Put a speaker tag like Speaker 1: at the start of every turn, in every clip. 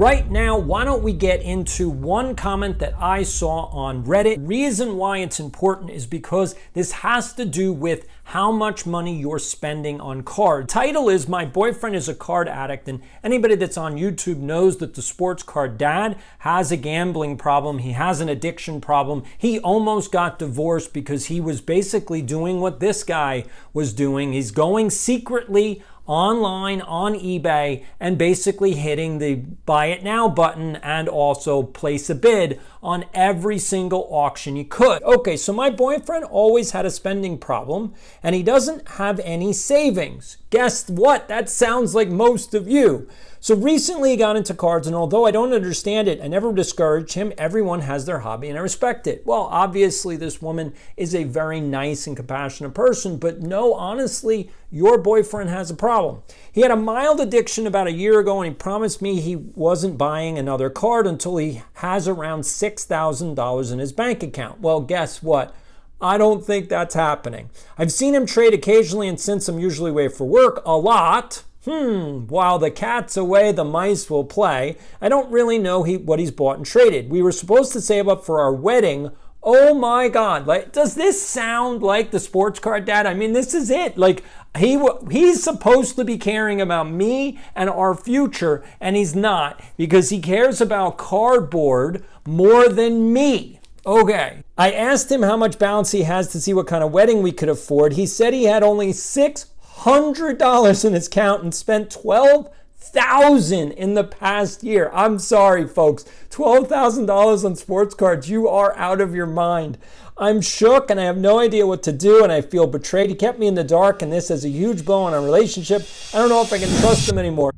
Speaker 1: right now, why don't we get into one comment that I saw on Reddit. Reason why it's important is because this has to do with how much money you're spending on cards. Title is My Boyfriend is a Card Addict, and anybody that's on YouTube knows that the Sportscard dad has a gambling problem. He has an addiction problem. He almost got divorced because he was basically doing what this guy was doing. He's going secretly online on eBay and basically hitting the buy it now button and also place a bid on every single auction you could. Okay, so my boyfriend always had a spending problem and he doesn't have any savings. Guess what? That sounds like most of you. So recently he got into cards, and although I don't understand it, I never discourage him. Everyone has their hobby and I respect it. Well, obviously this woman is a very nice and compassionate person, but no, honestly, your boyfriend has a problem. He had a mild addiction about a year ago, and he promised me he wasn't buying another card until he has around $6,000 in his bank account. Well, guess what? I don't think that's happening. I've seen him trade occasionally, and since I'm usually away for work a lot, while the cat's away, the mice will play. I don't really know what he's bought and traded. We were supposed to save up for our wedding. Oh my God. Like, does this sound like the Sportscard dad? I mean, this is it. Like, he's supposed to be caring about me and our future, and he's not, because he cares about cardboard more than me. Okay. I asked him how much balance he has to see what kind of wedding we could afford. He said he had only $600 in his account and spent $12,000 in the past year. I'm sorry, folks. $12,000 on sports cards. You are out of your mind. I'm shook and I have no idea what to do, and I feel betrayed. He kept me in the dark, and this is a huge blow on our relationship. I don't know if I can trust him anymore.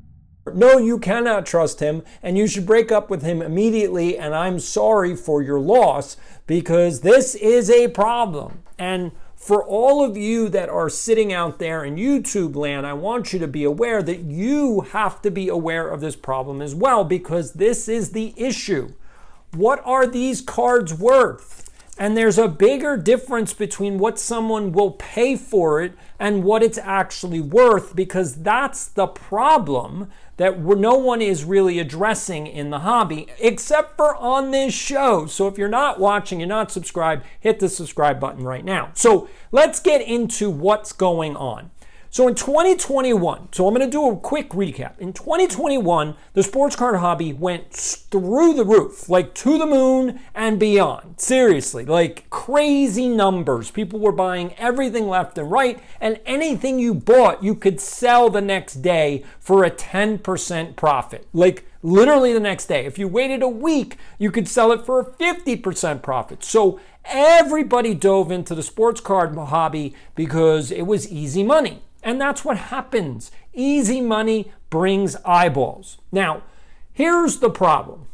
Speaker 1: No, you cannot trust him, and you should break up with him immediately, and I'm sorry for your loss, because this is a problem. And for all of you that are sitting out there in YouTube land, I want you to be aware that you have to be aware of this problem as well, because this is the issue. What are these cards worth? And there's a bigger difference between what someone will pay for it and what it's actually worth, because that's the problem that no one is really addressing in the hobby, except for on this show. So if you're not watching, you're not subscribed, hit the subscribe button right now. So let's get into what's going on. So in 2021, so I'm going to do a quick recap. In 2021, the sports card hobby went through the roof, like to the moon and beyond. Seriously, like crazy numbers. People were buying everything left and right, and anything you bought, you could sell the next day for a 10% profit. Like literally the next day. If you waited a week, you could sell it for a 50% profit. So everybody dove into the sports card hobby because it was easy money. And that's what happens. Easy money brings eyeballs. Now, here's the problem.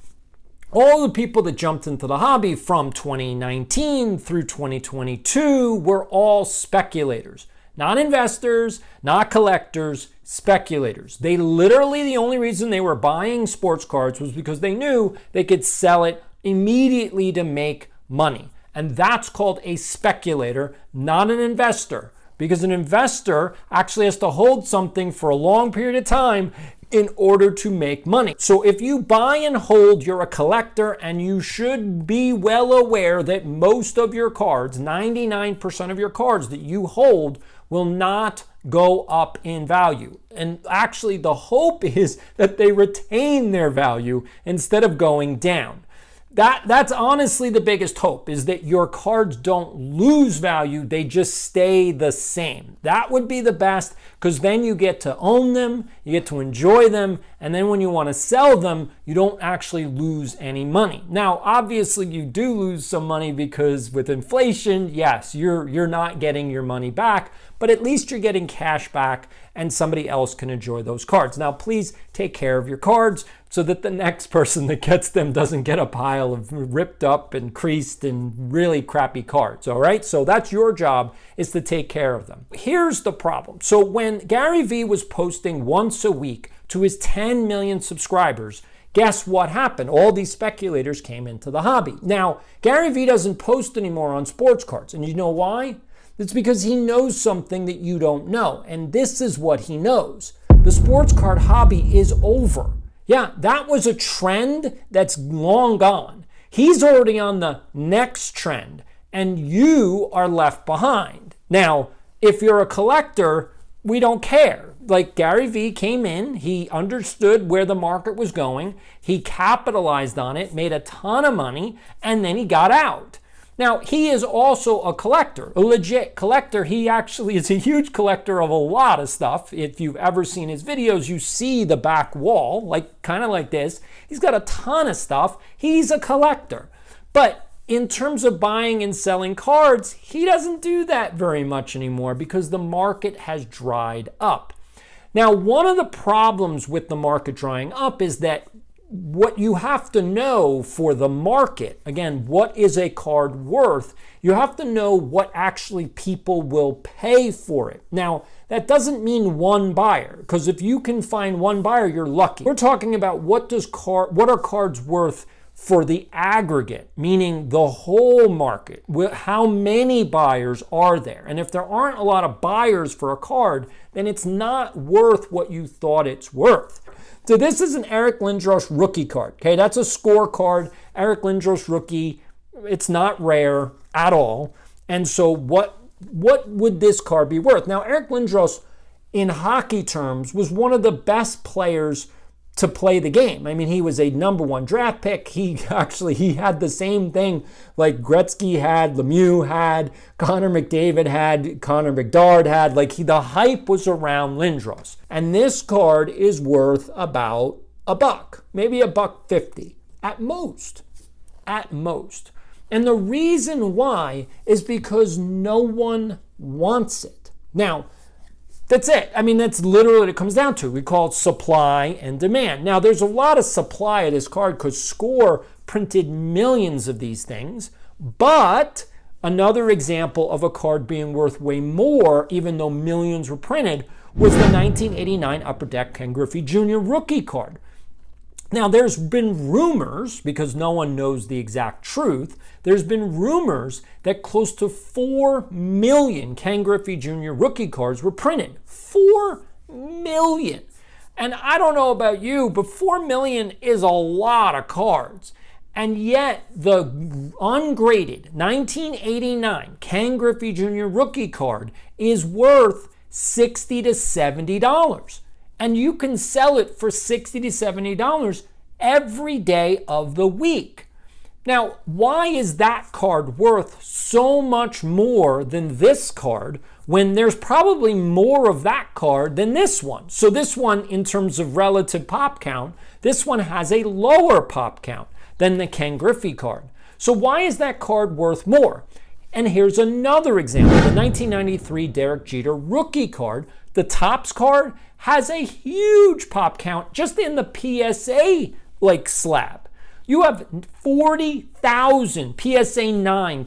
Speaker 1: All the people that jumped into the hobby from 2019 through 2022 were all speculators. Not investors, not collectors, speculators. They literally, the only reason they were buying sports cards was because they knew they could sell it immediately to make money. And that's called a speculator, not an investor. Because an investor actually has to hold something for a long period of time in order to make money. So if you buy and hold, you're a collector, and you should be well aware that most of your cards, 99% of your cards that you hold, will not go up in value. And actually the hope is that they retain their value instead of going down. That's honestly the biggest hope, is that your cards don't lose value, they just stay the same. That would be the best, because then you get to own them, you get to enjoy them, and then when you want to sell them, you don't actually lose any money. Now, obviously you do lose some money because with inflation, yes, you're not getting your money back, but at least you're getting cash back and somebody else can enjoy those cards. Now, please take care of your cards so that the next person that gets them doesn't get a pile of ripped up and creased and really crappy cards, all right? So that's your job, is to take care of them. Here's the problem. So when Gary Vee was posting once a week to his 10 million subscribers, guess what happened? All these speculators came into the hobby. Now, Gary Vee doesn't post anymore on sports cards, and you know why? It's because he knows something that you don't know, and this is what he knows. The sports card hobby is over. Yeah, that was a trend that's long gone. He's already on the next trend, and you are left behind. Now, if you're a collector, we don't care. Like Gary Vee came in, he understood where the market was going, he capitalized on it, made a ton of money, and then he got out. Now, he is also a collector, a legit collector. He actually is a huge collector of a lot of stuff. If you've ever seen his videos, you see the back wall, like kind of like this. He's got a ton of stuff. He's a collector. But in terms of buying and selling cards, he doesn't do that very much anymore because the market has dried up. Now, one of the problems with the market drying up is that what you have to know for the market, again, what is a card worth? You have to know what actually people will pay for it. Now, that doesn't mean one buyer, because if you can find one buyer, you're lucky. We're talking about what are cards worth for the aggregate, meaning the whole market. How many buyers are there? And if there aren't a lot of buyers for a card, then it's not worth what you thought it's worth. So this is an Eric Lindros rookie card. Okay, that's a scorecard. Eric Lindros rookie. It's not rare at all. And so what would this card be worth? Now, Eric Lindros, in hockey terms, was one of the best players to play the game. I mean, he was a number one draft pick. He had the same thing like Gretzky had, Lemieux had, Connor McDavid had, Connor McDavid had. The hype was around Lindros. And this card is worth about $1, maybe $1.50 at most. At most. And the reason why is because no one wants it. Now, that's it. I mean, that's literally what it comes down to. We call it supply and demand. Now, there's a lot of supply of this card because Score printed millions of these things. But another example of a card being worth way more, even though millions were printed, was the 1989 Upper Deck Ken Griffey Jr. rookie card. Now, there's been rumors, because no one knows the exact truth, there's been rumors that close to 4 million Ken Griffey Jr. rookie cards were printed. 4 million. And I don't know about you, but 4 million is a lot of cards. And yet, the ungraded 1989 Ken Griffey Jr. rookie card is worth $60 to $70. And you can sell it for $60 to $70 every day of the week. Now, why is that card worth so much more than this card when there's probably more of that card than this one? So this one, in terms of relative pop count, this one has a lower pop count than the Ken Griffey card. So why is that card worth more? And here's another example. The 1993 Derek Jeter rookie card, the Topps card, has a huge pop count just in the PSA slab. You have 40,000 PSA 9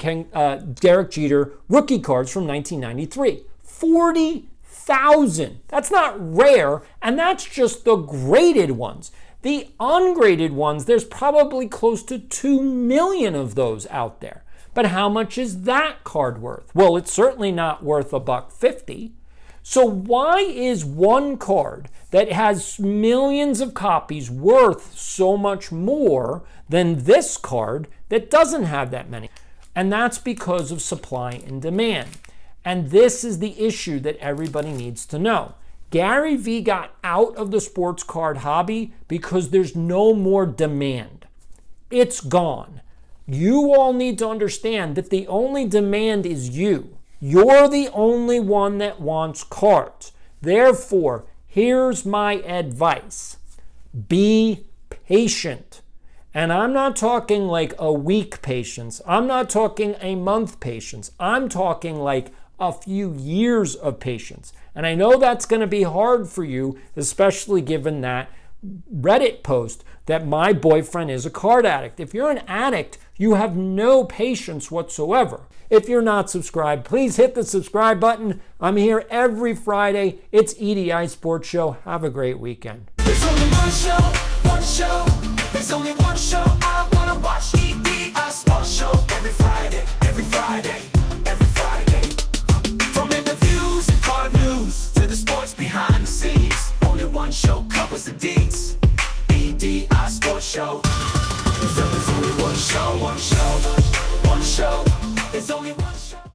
Speaker 1: Derek Jeter rookie cards from 1993. 40,000. That's not rare, and that's just the graded ones. The ungraded ones, there's probably close to 2 million of those out there. But how much is that card worth? Well, it's certainly not worth $1.50. So why is one card that has millions of copies worth so much more than this card that doesn't have that many? And that's because of supply and demand. And this is the issue that everybody needs to know. Gary Vee got out of the sports card hobby because there's no more demand. It's gone. You all need to understand that the only demand is you. You're the only one that wants cards. Therefore, here's my advice. Be patient. And I'm not talking like a week patience. I'm not talking a month patience. I'm talking like a few years of patience. And I know that's going to be hard for you, especially given that Reddit post that my boyfriend is a card addict. If you're an addict, you have no patience whatsoever. If you're not subscribed, please hit the subscribe button. I'm here every Friday. It's EDI Sports Show. Have a great weekend.
Speaker 2: There's only one show. There's only one show I wanna watch. EDI Sports Show every Friday. From interviews and card news to the sports behind the scenes. Only one show covers the deeds. EDI Sports Show. There's only one show, one show.